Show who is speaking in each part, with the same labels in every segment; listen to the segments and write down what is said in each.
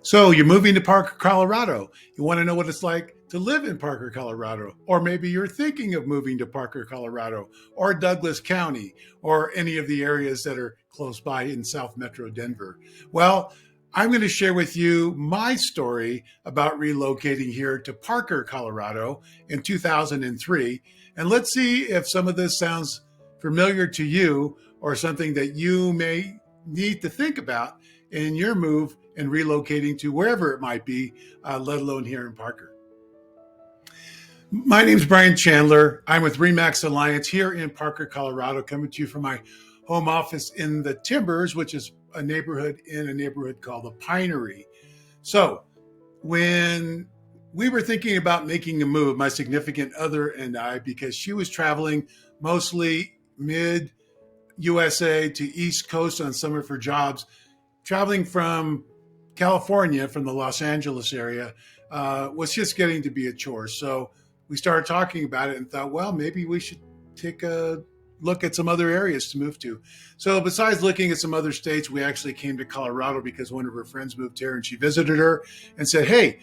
Speaker 1: So you're moving to Parker, Colorado. You want to know what it's like to live in Parker, Colorado. Or maybe you're thinking of moving to Parker, Colorado, or Douglas County, or any of the areas that are close by in South Metro Denver. Well, I'm going to share with you my story about relocating here to Parker, Colorado in 2003. And let's see if some of this sounds familiar to you or something that you may need to think about in your move and relocating to wherever it might be, let alone here in Parker. My name is Brian Chandler. I'm with Remax Alliance here in Parker, Colorado, coming to you from my home office in the Timbers, which is a neighborhood called the Pinery. So when we were thinking about making a move, my significant other and I, because she was traveling mostly mid USA to East Coast on some of her jobs, traveling from California, from the Los Angeles area, was just getting to be a chore. So we started talking about it and thought, well, maybe we should take a look at some other areas to move to. So besides looking at some other states, we actually came to Colorado because one of her friends moved here and she visited her and said, hey,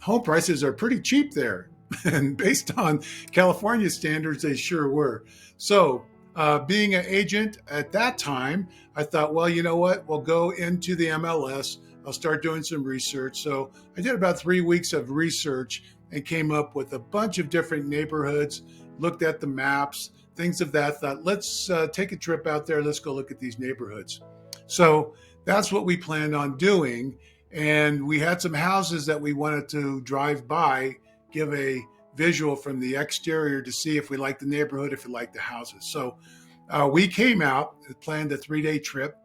Speaker 1: home prices are pretty cheap there. And based on California standards, they sure were. So being an agent at that time, I thought, well, you know what? We'll go into the MLS. I'll start doing some research. So I did about 3 weeks of research and came up with a bunch of different neighborhoods, looked at the maps, things of that. Thought, let's take a trip out there. Let's go look at these neighborhoods. So that's what we planned on doing. And we had some houses that we wanted to drive by, give a visual from the exterior to see if we liked the neighborhood, if we liked the houses. So we came out, planned a 3-day trip.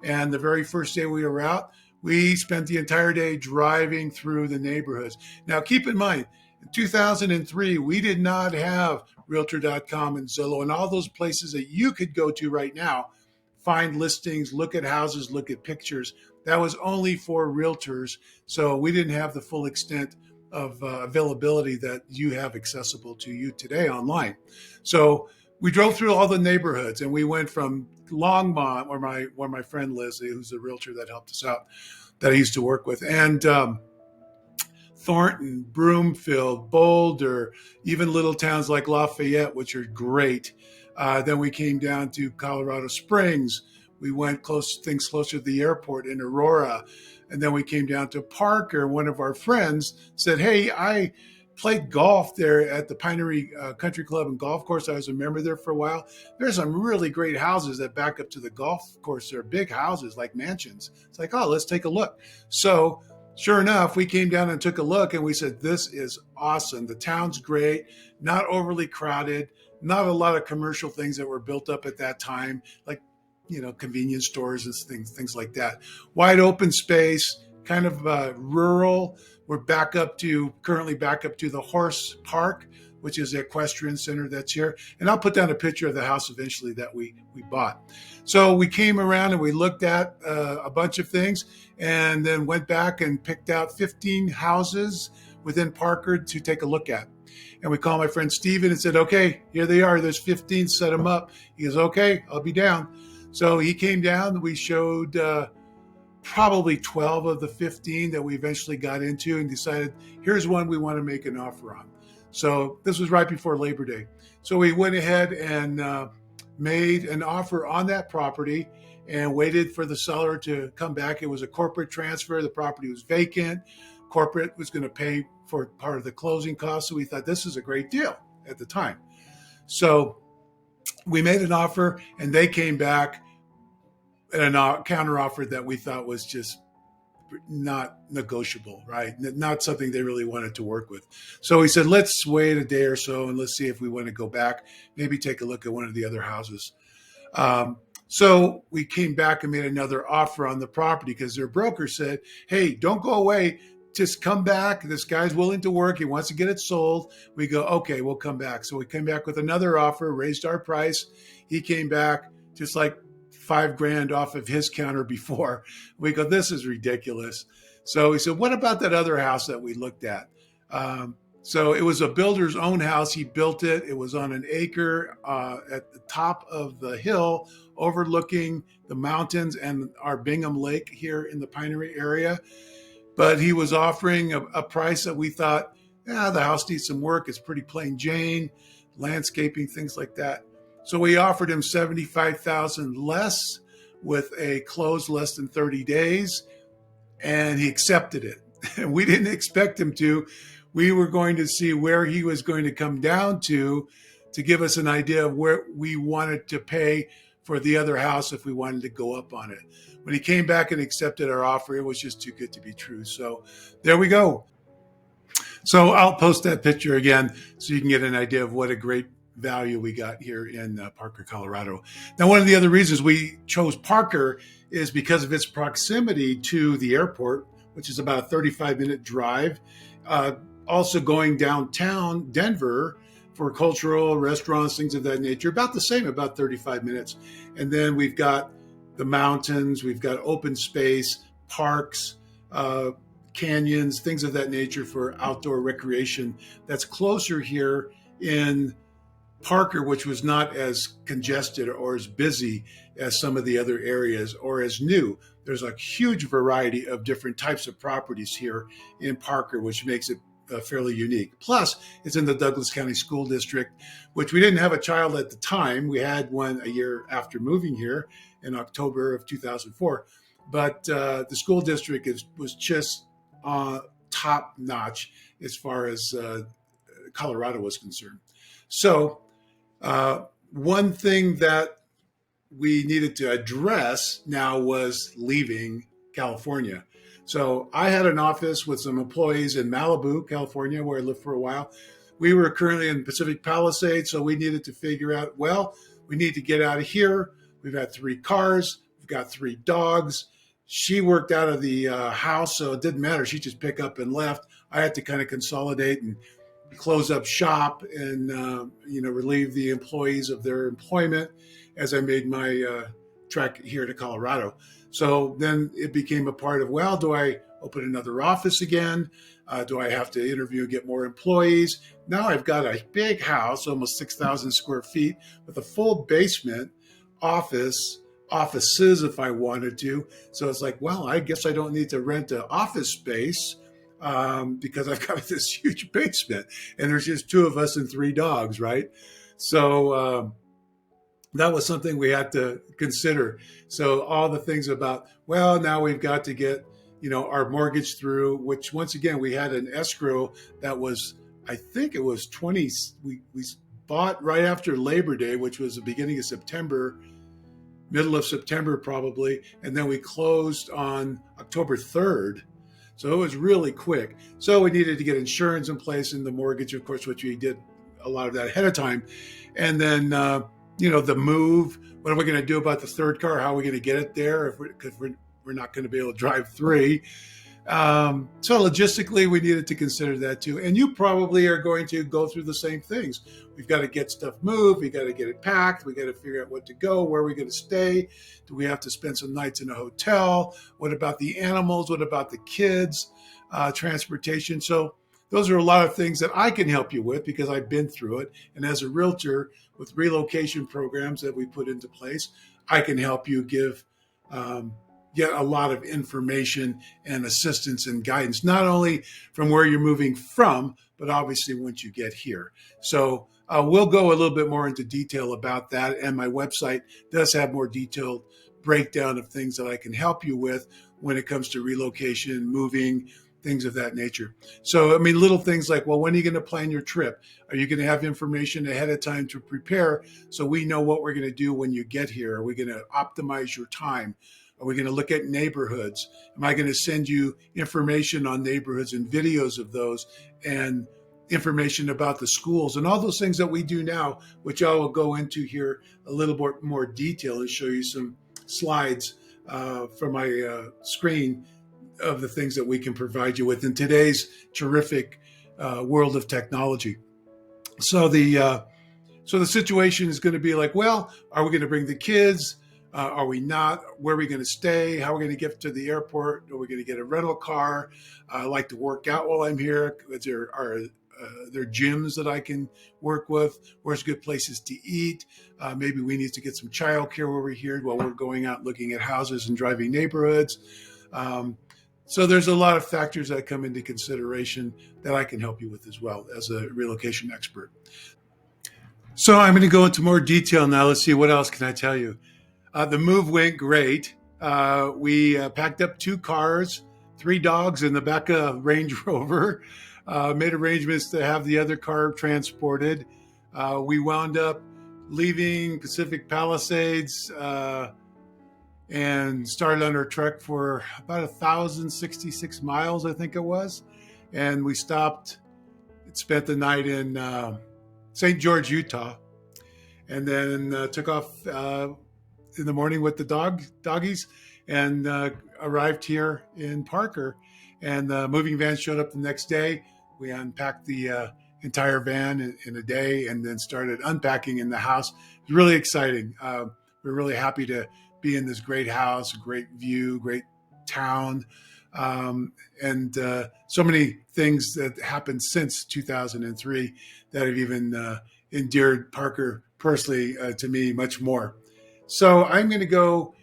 Speaker 1: And the very first day we were out, we spent the entire day driving through the neighborhoods. Now, keep in mind, in 2003, we did not have Realtor.com and Zillow and all those places that you could go to right now, find listings, look at houses, look at pictures. That was only for realtors. So we didn't have the full extent of availability that you have accessible to you today online. So we drove through all the neighborhoods and we went from Longmont, where my friend lives, who's a realtor that helped us out, that I used to work with, and Thornton, Broomfield, Boulder, even little towns like Lafayette, which are great. Then we came down to Colorado Springs. We went things closer to the airport in Aurora. And then we came down to Parker. One of our friends said, hey, I played golf there at the Pinery Country Club and Golf Course. I was a member there for a while. There's some really great houses that back up to the golf course. They're big houses like mansions. It's like, oh, let's take a look. So sure enough, we came down and took a look and we said, this is awesome. The town's great, not overly crowded, not a lot of commercial things that were built up at that time, like, convenience stores and things like that. Wide open space, kind of rural. We're currently back up to the Horse Park, which is the equestrian center that's here. And I'll put down a picture of the house eventually that we bought. So we came around and we looked at a bunch of things and then went back and picked out 15 houses within Parker to take a look at. And we called my friend Steven and said, okay, here they are. There's 15, set them up. He goes, okay, I'll be down. So he came down. We showed probably 12 of the 15 that we eventually got into and decided, here's one we want to make an offer on. So this was right before Labor Day. So we went ahead and made an offer on that property and waited for the seller to come back. It was a corporate transfer. The property was vacant. Corporate was going to pay for part of the closing costs. So we thought this is a great deal at the time. So we made an offer and they came back and a counter offer that we thought was just not negotiable, right? Not something they really wanted to work with. So we said, let's wait a day or so and let's see if we want to go back, maybe take a look at one of the other houses. So we came back and made another offer on the property because their broker said, hey, don't go away. Just come back. This guy's willing to work. He wants to get it sold. We go, okay, we'll come back. So we came back with another offer, raised our price. He came back just like $5,000 off of his counter before. We go, this is ridiculous. So he said, what about that other house that we looked at? So it was a builder's own house. He built it. It was on an acre at the top of the hill overlooking the mountains and our Bingham Lake here in the Pinery area. but he was offering a price that we thought, yeah, the house needs some work. It's pretty plain Jane, landscaping, things like that. So we offered him 75,000 less with a close less than 30 days, and he accepted it. And we didn't expect him to. We were going to see where he was going to come down to give us an idea of where we wanted to pay for the other house if we wanted to go up on it. When he came back and accepted our offer, it was just too good to be true. So there we go. So I'll post that picture again so you can get an idea of what a great value we got here in Parker, Colorado. Now, one of the other reasons we chose Parker is because of its proximity to the airport, which is about a 35-minute drive. Also going downtown Denver for cultural restaurants, things of that nature, about the same, about 35 minutes. And then we've got the mountains, we've got open space, parks, canyons, things of that nature for outdoor recreation. That's closer here in Parker, which was not as congested or as busy as some of the other areas or as new. There's a huge variety of different types of properties here in Parker, which makes it fairly unique. Plus, it's in the Douglas County School District, which we didn't have a child at the time. We had one a year after moving here in October of 2004. But the school district was just top notch as far as Colorado was concerned. So one thing that we needed to address now was leaving California. So I had an office with some employees in Malibu, California, where I lived for a while. We were currently in Pacific Palisades, so we needed to figure out, well, we need to get out of here. We've had 3 cars. We've got 3 dogs. She worked out of the house, so it didn't matter. She just picked up and left. I had to kind of consolidate and close up shop and relieve the employees of their employment as I made my trek here to Colorado. So then it became a part of, well, do I open another office again? Do I have to interview and get more employees? Now I've got a big house, almost 6,000 square feet, with a full basement, offices if I wanted to. So it's like, well, I guess I don't need to rent an office space because I've got this huge basement and there's just 2 of us and 3 dogs, right? So that was something we had to consider. So all the things about, well, now we've got to get, our mortgage through, which once again, we had an escrow that was, I think it was 20, we bought right after Labor Day, which was the beginning of September, middle of September probably. And then we closed on October 3rd. So it was really quick. So we needed to get insurance in place in the mortgage, of course, which we did a lot of that ahead of time. And then, the move, what are we going to do about the 3rd car? How are we going to get it there? Because we're not going to be able to drive 3. So logistically, we needed to consider that too. And you probably are going to go through the same things. We've got to get stuff moved. We got to get it packed. We got to figure out what to go, where are we going to stay? Do we have to spend some nights in a hotel? What about the animals? What about the kids? Transportation. So those are a lot of things that I can help you with because I've been through it. And as a realtor with relocation programs that we put into place, I can help you get a lot of information and assistance and guidance, not only from where you're moving from, but obviously once you get here. So we'll go a little bit more into detail about that. And my website does have more detailed breakdown of things that I can help you with when it comes to relocation, moving, things of that nature. So, little things like, well, when are you going to plan your trip? Are you going to have information ahead of time to prepare so we know what we're going to do when you get here? Are we going to optimize your time? Are we going to look at neighborhoods? Am I going to send you information on neighborhoods and videos of those and information about the schools and all those things that we do now, which I will go into here a little bit more detail and show you some slides from my screen of the things that we can provide you with in today's terrific world of technology. So the situation is going to be like, well, are we going to bring the kids? Are we not? Where are we going to stay? How are we going to get to the airport? Are we going to get a rental car? I like to work out while I'm here. There are gyms that I can work with. Where's good places to eat? Maybe we need to get some childcare over here while we're going out looking at houses and driving neighborhoods. So there's a lot of factors that come into consideration that I can help you with as well as a relocation expert. So I'm going to go into more detail now. Let's see, what else can I tell you? The move went great. We packed up 2 cars, 3 dogs in the back of Range Rover, made arrangements to have the other car transported. We wound up leaving Pacific Palisades and started on our trek for about 1,066 miles, I think it was. And we stopped, spent the night in St. George, Utah, and then took off in the morning with the doggies and arrived here in Parker. And the moving van showed up the next day. We unpacked the entire van in a day and then started unpacking in the house. It was really exciting. We're really happy to be in this great house, a great view, great town, and so many things that happened since 2003 that have even endeared Parker personally to me much more. So I'm going to go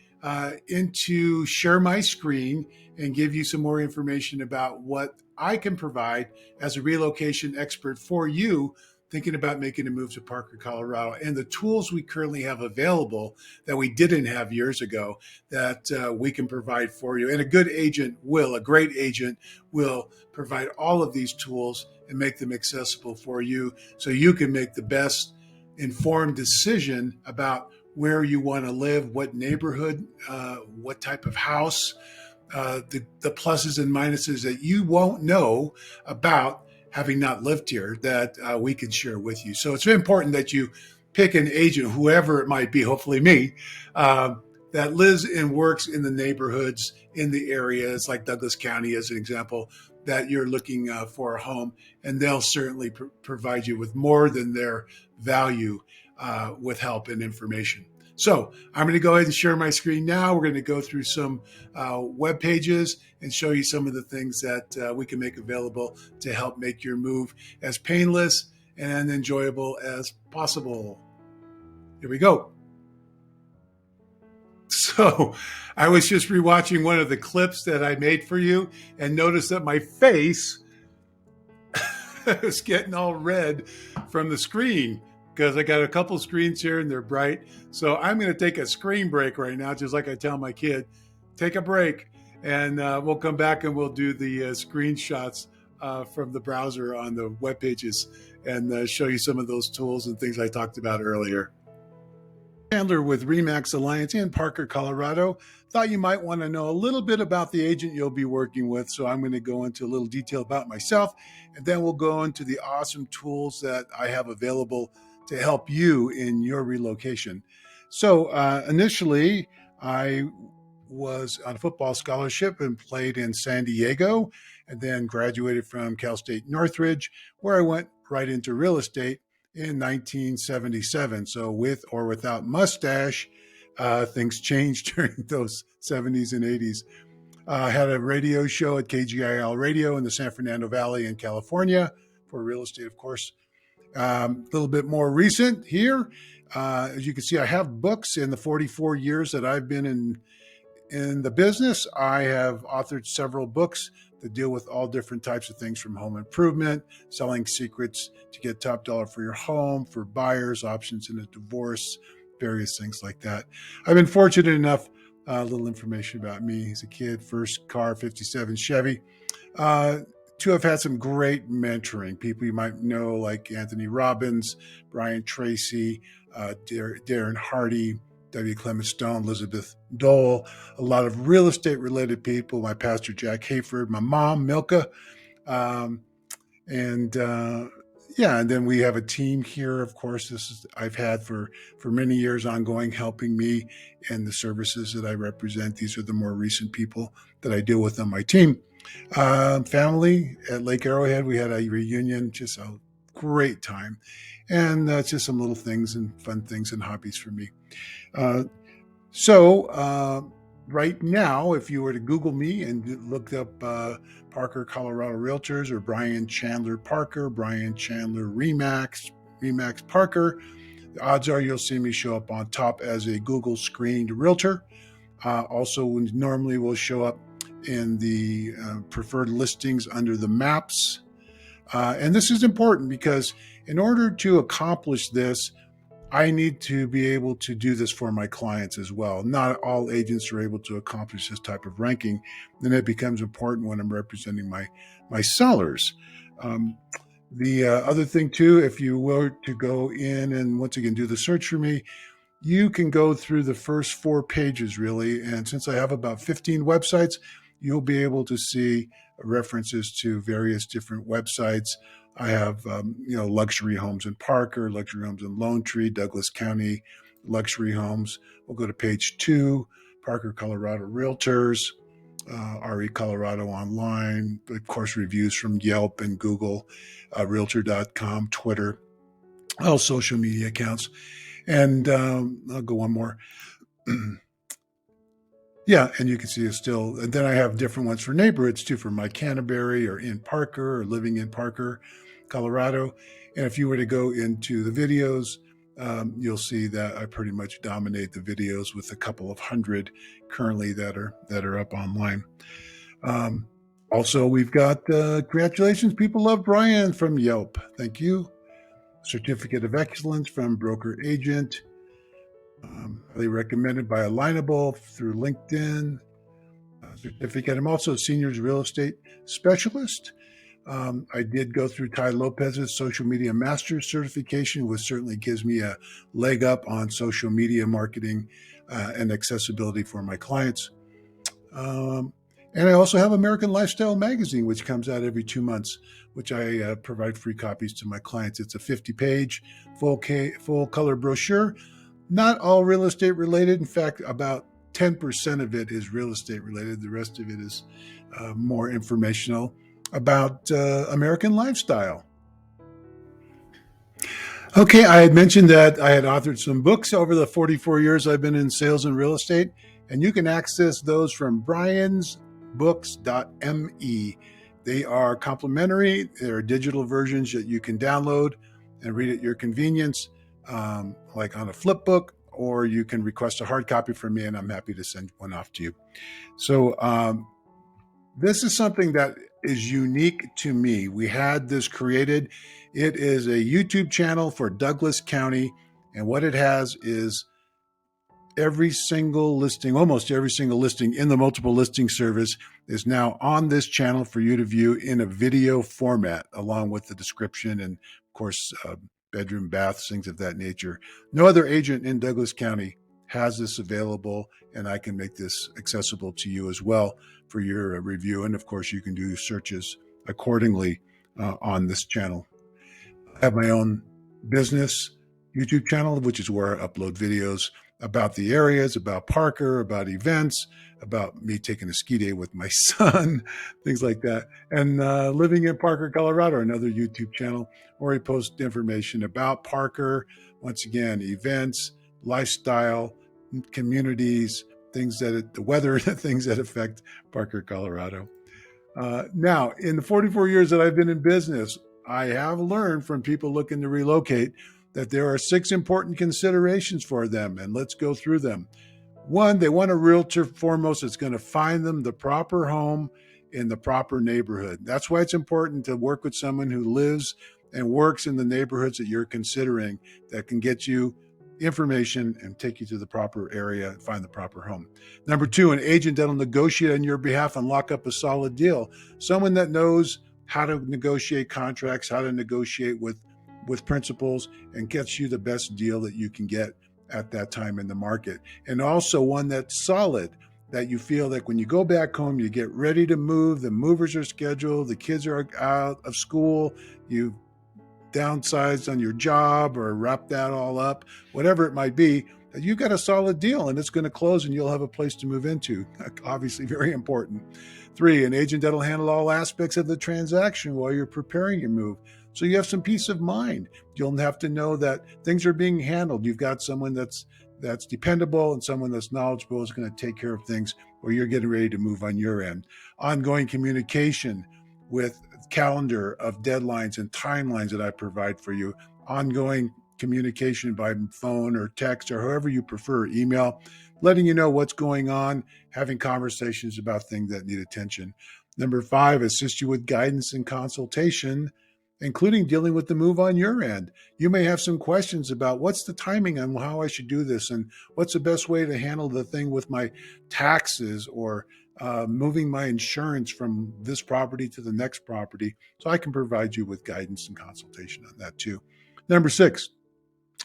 Speaker 1: into share my screen and give you some more information about what I can provide as a relocation expert for you thinking about making a move to Parker, Colorado, and the tools we currently have available that we didn't have years ago that we can provide for you. And a good agent will, a great agent will provide all of these tools and make them accessible for you so you can make the best informed decision about where you want to live, what neighborhood, what type of house, the pluses and minuses that you won't know about having not lived here that we can share with you. So it's very important that you pick an agent, whoever it might be, hopefully me, that lives and works in the neighborhoods, in the areas like Douglas County, as an example, that you're looking for a home. And they'll certainly provide you with more than their value with help and information. So I'm going to go ahead and share my screen now. We're going to go through some web pages and show you some of the things that we can make available to help make your move as painless and enjoyable as possible. Here we go. So I was just rewatching one of the clips that I made for you and noticed that my face is getting all red from the screen, because I got a couple screens here and they're bright. So I'm going to take a screen break right now, just like I tell my kid, take a break, and we'll come back and we'll do the screenshots from the browser on the web pages and show you some of those tools and things I talked about earlier. Chandler with Remax Alliance in Parker, Colorado. Thought you might want to know a little bit about the agent you'll be working with. So I'm going to go into a little detail about myself, and then we'll go into the awesome tools that I have available to help you in your relocation. So initially, I was on a football scholarship and played in San Diego, and then graduated from Cal State Northridge, where I went right into real estate in 1977. So with or without mustache, things changed during those 70s and 80s. I had a radio show at KGIL Radio in the San Fernando Valley in California for real estate, of course. A little bit more recent here. As you can see, I have books in the 44 years that I've been in the business. I have authored several books that deal with all different types of things, from home improvement, selling secrets to get top dollar for your home, for buyers, options in a divorce, various things like that. I've been fortunate enough, a little information about me as a kid, first car, 57 Chevy. To have had some great mentoring, people you might know like Anthony Robbins, Brian Tracy, Darren Hardy, W. Clement Stone, Elizabeth Dole, a lot of real estate related people, my pastor Jack Hayford, my mom Milka, and then we have a team here. Of course, I've had for many years ongoing, helping me and the services that I represent. These are the more recent people that I deal with on my team. Family at Lake Arrowhead, we had a reunion, just a great time, and just some little things and fun things and hobbies for me. So right now, if you were to Google me and look up Parker, Colorado Realtors, or Brian Chandler Parker, Brian Chandler Remax Parker, the odds are you'll see me show up on top as a Google screened realtor. Also, normally will show up in the preferred listings under the maps. And this is important because in order to accomplish this, I need to be able to do this for my clients as well. Not all agents are able to accomplish this type of ranking. Then it becomes important when I'm representing my sellers. The other thing too, if you were to go in and once again do the search for me, you can go through the first 4 pages really. And since I have about 15 websites, you'll be able to see references to various different websites. I have, luxury homes in Parker, luxury homes in Lone Tree, Douglas County, luxury homes. We'll go to page 2, Parker, Colorado Realtors, RE Colorado Online, of course, reviews from Yelp and Google, Realtor.com, Twitter, all social media accounts. And I'll go one more. Yeah, and you can see it's still, and then I have different ones for neighborhoods too, for my Canterbury or in Parker or living in Parker, Colorado. And if you were to go into the videos, you'll see that I pretty much dominate the videos with a couple of hundred currently that are up online. Also, we've got congratulations, people love Brian from Yelp. Thank you. Certificate of Excellence from Broker Agent. Highly recommended by Alignable through LinkedIn. Certificate. I'm also a seniors real estate specialist. I did go through Ty Lopez's social media master's certification, which certainly gives me a leg up on social media marketing and accessibility for my clients. And I also have American Lifestyle Magazine, which comes out every 2 months, which I provide free copies to my clients. It's a 50-page full color brochure. Not all real estate related. In fact, about 10% of it is real estate related. The rest of it is more informational about American lifestyle. Okay, I had mentioned that I had authored some books over the 44 years I've been in sales and real estate, and you can access those from briansbooks.me. They are complimentary. There are digital versions that you can download and read at your convenience, like on a flip book, or you can request a hard copy from me, and I'm happy to send one off to you. So this is something that is unique to me. We had this created. It is a YouTube channel for Douglas County, and what it has is every single listing, almost every single listing in the multiple listing service is now on this channel for you to view in a video format, along with the description and, of course, bedroom, baths, things of that nature. No other agent in Douglas County has this available, and I can make this accessible to you as well for your review. And of course, you can do searches accordingly on this channel. I have my own business YouTube channel, which is where I upload videos about the areas, about Parker, about events, about me taking a ski day with my son, things like that. And living in Parker, Colorado, another YouTube channel where I post information about Parker, once again, events, lifestyle, communities, things that the weather, things that affect Parker, Colorado. Now, in the 44 years that I've been in business, I have learned from people looking to relocate that there are 6 important considerations for them, and let's go through them. 1, they want a realtor foremost that's going to find them the proper home in the proper neighborhood. That's why it's important to work with someone who lives and works in the neighborhoods that you're considering, that can get you information and take you to the proper area and find the proper home. Number 2, an agent that'll negotiate on your behalf and lock up a solid deal. Someone that knows how to negotiate contracts, how to negotiate with principals, and gets you the best deal that you can get at that time in the market. And also one that's solid, that you feel like when you go back home, you get ready to move, the movers are scheduled, the kids are out of school, you downsized on your job or wrap that all up, whatever it might be, that you've got a solid deal and it's going to close and you'll have a place to move into. Obviously very important. 3, an agent that'll handle all aspects of the transaction while you're preparing your move, so you have some peace of mind. You'll have to know that things are being handled. You've got someone that's dependable and someone that's knowledgeable is going to take care of things where you're getting ready to move on your end. Ongoing communication with calendar of deadlines and timelines that I provide for you. Ongoing communication by phone or text or however you prefer, email, letting you know what's going on, having conversations about things that need attention. Number 5, assist you with guidance and consultation, including dealing with the move on your end. You may have some questions about what's the timing on how I should do this and what's the best way to handle the thing with my taxes or moving my insurance from this property to the next property. So I can provide you with guidance and consultation on that too. Number 6,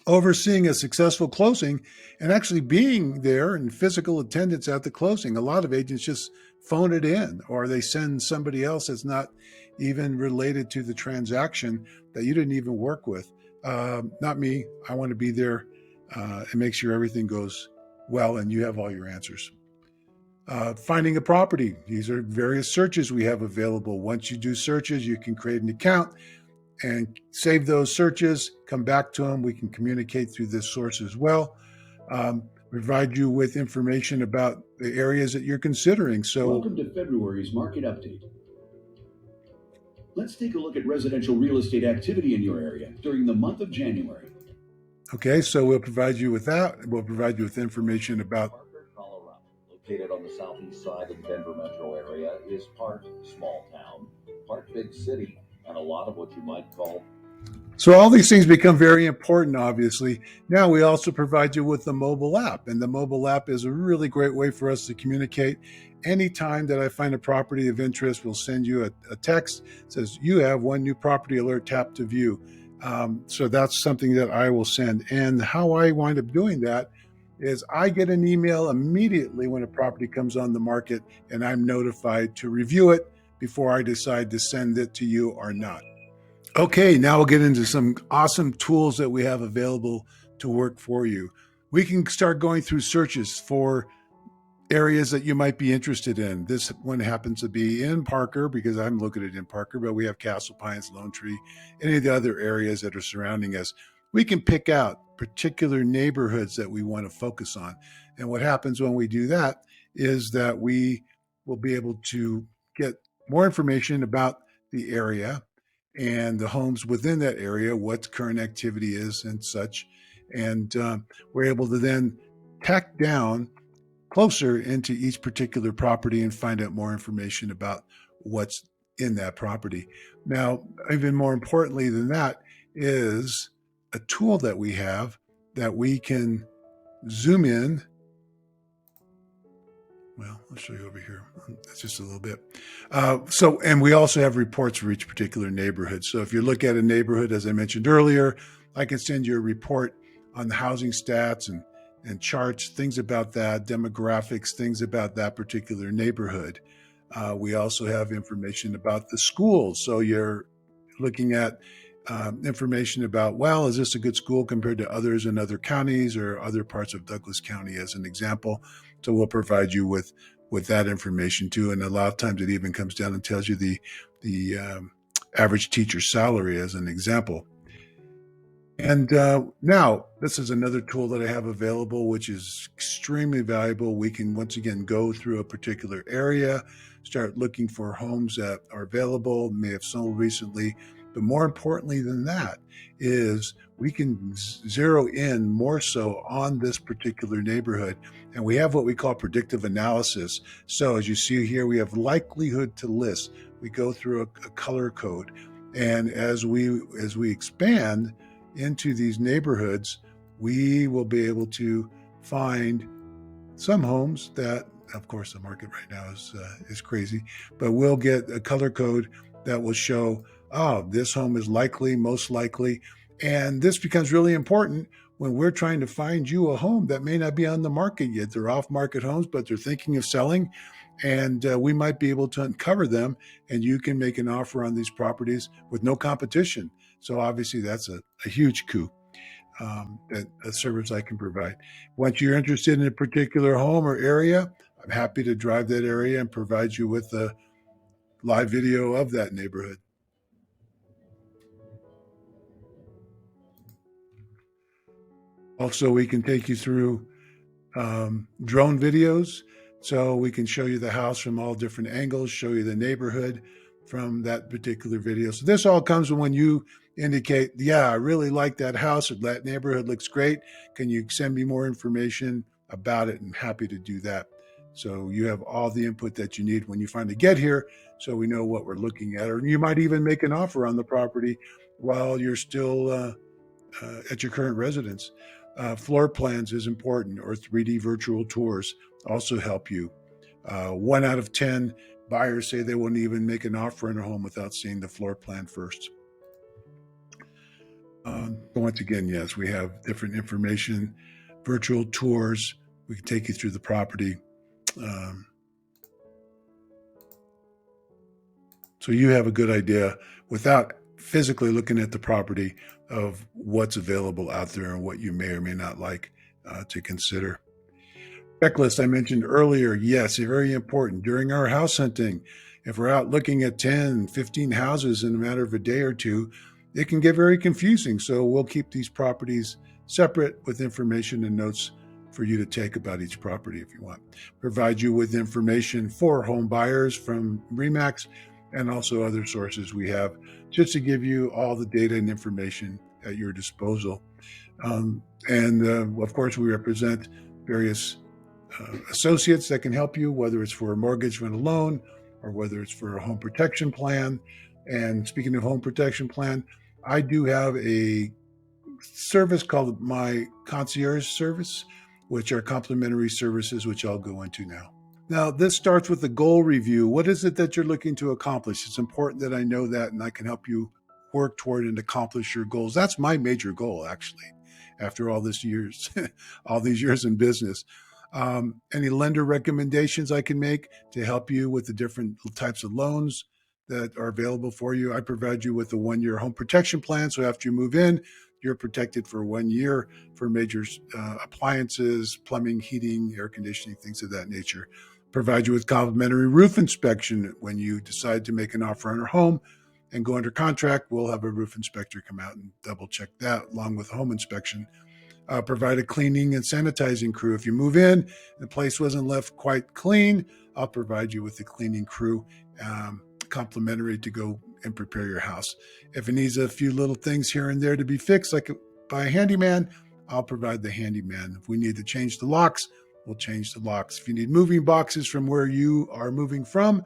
Speaker 1: overseeing a successful closing and actually being there in physical attendance at the closing. A lot of agents just phone it in, or they send somebody else that's not even related to the transaction that you didn't even work with. Not me. I want to be there and make sure everything goes well and you have all your answers. Finding a property. These are various searches we have available. Once you do searches, you can create an account and save those searches, come back to them. We can communicate through this source as well. Provide you with information about the areas that you're considering. So,
Speaker 2: welcome to February's market update. Let's take a look at residential real estate activity in your area during the month of January.
Speaker 1: Okay, so we'll provide you with that. We'll provide you with information about
Speaker 3: Aurora Colorado, located on the southeast side of the Denver metro area, is part small town, part big city, and a lot of what you might call.
Speaker 1: So all these things become very important, obviously. Now we also provide you with the mobile app, and the mobile app is a really great way for us to communicate. Anytime that I find a property of interest, we'll send you a text that says, you have one new property alert, tap to view. So that's something that I will send. And how I wind up doing that is I get an email immediately when a property comes on the market, and I'm notified to review it before I decide to send it to you or not. Okay, now we'll get into some awesome tools that we have available to work for you. We can start going through searches for areas that you might be interested in. This one happens to be in Parker because I'm located in Parker, but we have Castle Pines, Lone Tree, any of the other areas that are surrounding us. We can pick out particular neighborhoods that we want to focus on. And what happens when we do that is that we will be able to get more information about the area and the homes within that area, what current activity is and such. And we're able to then tack down closer into each particular property and find out more information about what's in that property. Now, even more importantly than that is a tool that we have that we can zoom in. Well, I'll show you over here. That's just a little bit. And we also have reports for each particular neighborhood. So if you look at a neighborhood, as I mentioned earlier, I can send you a report on the housing stats and charts, things about that, demographics, things about that particular neighborhood. We also have information about the schools. So you're looking at information about, well, is this a good school compared to others in other counties or other parts of Douglas County as an example. So we'll provide you with that information too. And a lot of times it even comes down and tells you the average teacher salary as an example. And now this is another tool that I have available, which is extremely valuable. We can once again go through a particular area, start looking for homes that are available, may have sold recently. But more importantly than that is we can zero in more so on this particular neighborhood. And we have what we call predictive analysis. So as you see here, we have likelihood to list. We go through a color code. And as we expand into these neighborhoods, we will be able to find some homes that, of course, the market right now is crazy, but we'll get a color code that will show, oh, this home is likely, most likely. And this becomes really important when we're trying to find you a home that may not be on the market yet. They're off-market homes, but they're thinking of selling. And we might be able to uncover them, and you can make an offer on these properties with no competition. So obviously that's a huge coup that a service I can provide. Once you're interested in a particular home or area, I'm happy to drive that area and provide you with a live video of that neighborhood. Also, we can take you through drone videos. So we can show you the house from all different angles, show you the neighborhood from that particular video. So this all comes when you indicate, yeah, I really like that house or that neighborhood looks great. Can you send me more information about it? I'm happy to do that. So you have all the input that you need when you finally get here, so we know what we're looking at. Or you might even make an offer on the property while you're still at your current residence. Floor plans is important, or 3D virtual tours also help you. 1 out of 10 buyers say they won't even make an offer on a home without seeing the floor plan first. But once again, yes, we have different information, virtual tours. We can take you through the property. So you have a good idea without physically looking at the property of what's available out there and what you may or may not like to consider. Checklist I mentioned earlier, yes, very important. During our house hunting, if we're out looking at 10, 15 houses in a matter of a day or two, it can get very confusing. So we'll keep these properties separate with information and notes for you to take about each property if you want. Provide you with information for home buyers from RE/MAX and also other sources we have, just to give you all the data and information at your disposal. Of course, we represent various associates that can help you, whether it's for a mortgage, rent, a loan, or whether it's for a home protection plan. And speaking of home protection plan, I do have a service called my concierge service, which are complimentary services, which I'll go into now. Now, this starts with the goal review. What is it that you're looking to accomplish? It's important that I know that, and I can help you work toward and accomplish your goals. That's my major goal, actually, after all these years, all these years in business. Any lender recommendations I can make to help you with the different types of loans that are available for you. I provide you with a 1-year home protection plan. So after you move in, you're protected for 1 year for major appliances, plumbing, heating, air conditioning, things of that nature. Provide you with complimentary roof inspection when you decide to make an offer on our home and go under contract. We'll have a roof inspector come out and double check that along with home inspection. Provide a cleaning and sanitizing crew. If you move in and the place wasn't left quite clean, I'll provide you with the cleaning crew, complimentary, to go and prepare your house. If it needs a few little things here and there to be fixed, like by a handyman, I'll provide the handyman. If we need to change the locks, we'll change the locks. If you need moving boxes from where you are moving from,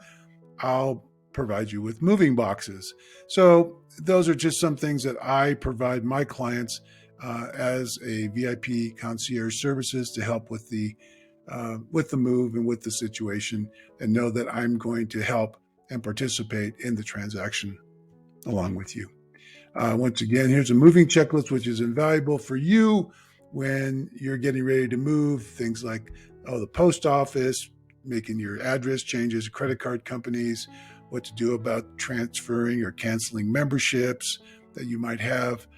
Speaker 1: I'll provide you with moving boxes. So those are just some things that I provide my clients as a VIP concierge services to help with the move and with the situation, and know that I'm going to help and participate in the transaction along with you. Once again, here's a moving checklist, which is invaluable for you when you're getting ready to move. Things like, the post office, making your address changes, credit card companies, what to do about transferring or canceling memberships that you might have,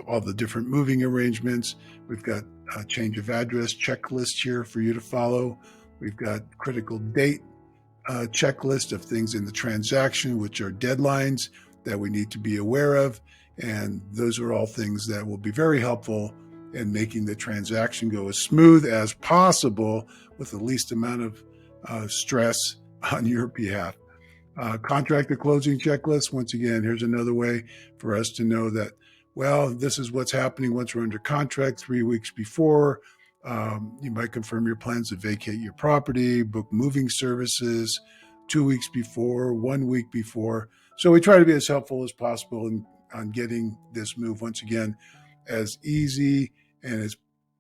Speaker 1: all the different moving arrangements. We've got a change of address checklist here for you to follow. We've got critical date checklist of things in the transaction, which are deadlines that we need to be aware of. And those are all things that will be very helpful in making the transaction go as smooth as possible with the least amount of stress on your behalf. Contract to closing checklist. Once again, here's another way for us to know that, well, this is what's happening once we're under contract 3 weeks before. You might confirm your plans to vacate your property, book moving services 2 weeks before, 1 week before. So we try to be as helpful as possible on getting this move, once again, as easy and as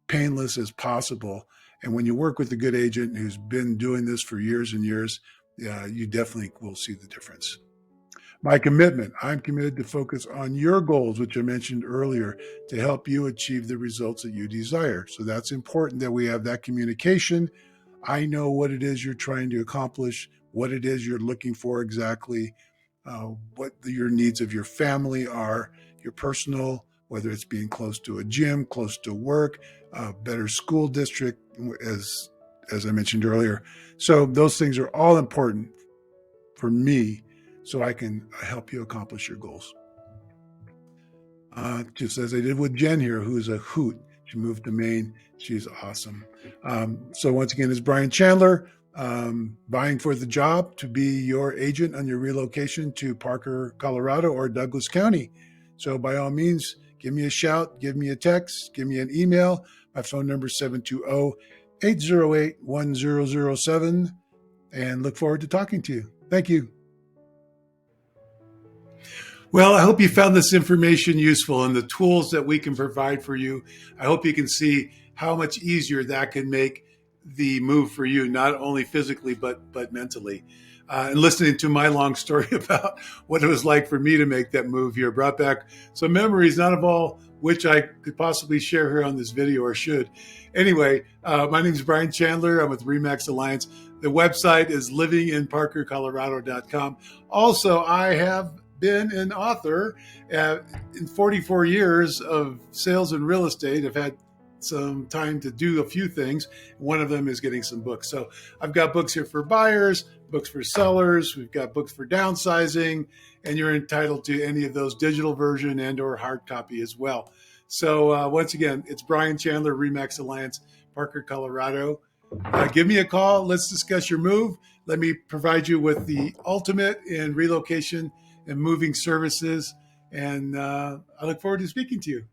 Speaker 1: painless as possible. And when you work with a good agent who's been doing this for years and years, you definitely will see the difference. My commitment, I'm committed to focus on your goals, which I mentioned earlier, to help you achieve the results that you desire. So that's important that we have that communication. I know what it is you're trying to accomplish, what it is you're looking for exactly, what your needs of your family are, your personal, whether it's being close to a gym, close to work, better school district, as I mentioned earlier. So those things are all important for me, so I can help you accomplish your goals. Just as I did with Jen here, who's a hoot. She moved to Maine. She's awesome. So once again, it's Brian Chandler, vying for the job to be your agent on your relocation to Parker, Colorado, or Douglas County. So by all means, give me a shout, give me a text, give me an email. My phone number is 720-808-1007, and look forward to talking to you. Thank you. Well, I hope you found this information useful and the tools that we can provide for you. I hope you can see how much easier that can make the move for you, not only physically, but mentally. And listening to my long story about what it was like for me to make that move here brought back some memories, not of all which I could possibly share here on this video or should. Anyway, my name is Brian Chandler. I'm with RE/MAX Alliance. The website is livinginparkercolorado.com. Also, I have been an author in 44 years of sales and real estate. I've had some time to do a few things. One of them is getting some books. So I've got books here for buyers, books for sellers. We've got books for downsizing, and you're entitled to any of those digital version and or hard copy as well. So once again, it's Brian Chandler, RE/MAX Alliance, Parker, Colorado. Give me a call. Let's discuss your move. Let me provide you with the ultimate in relocation and moving services. And I look forward to speaking to you.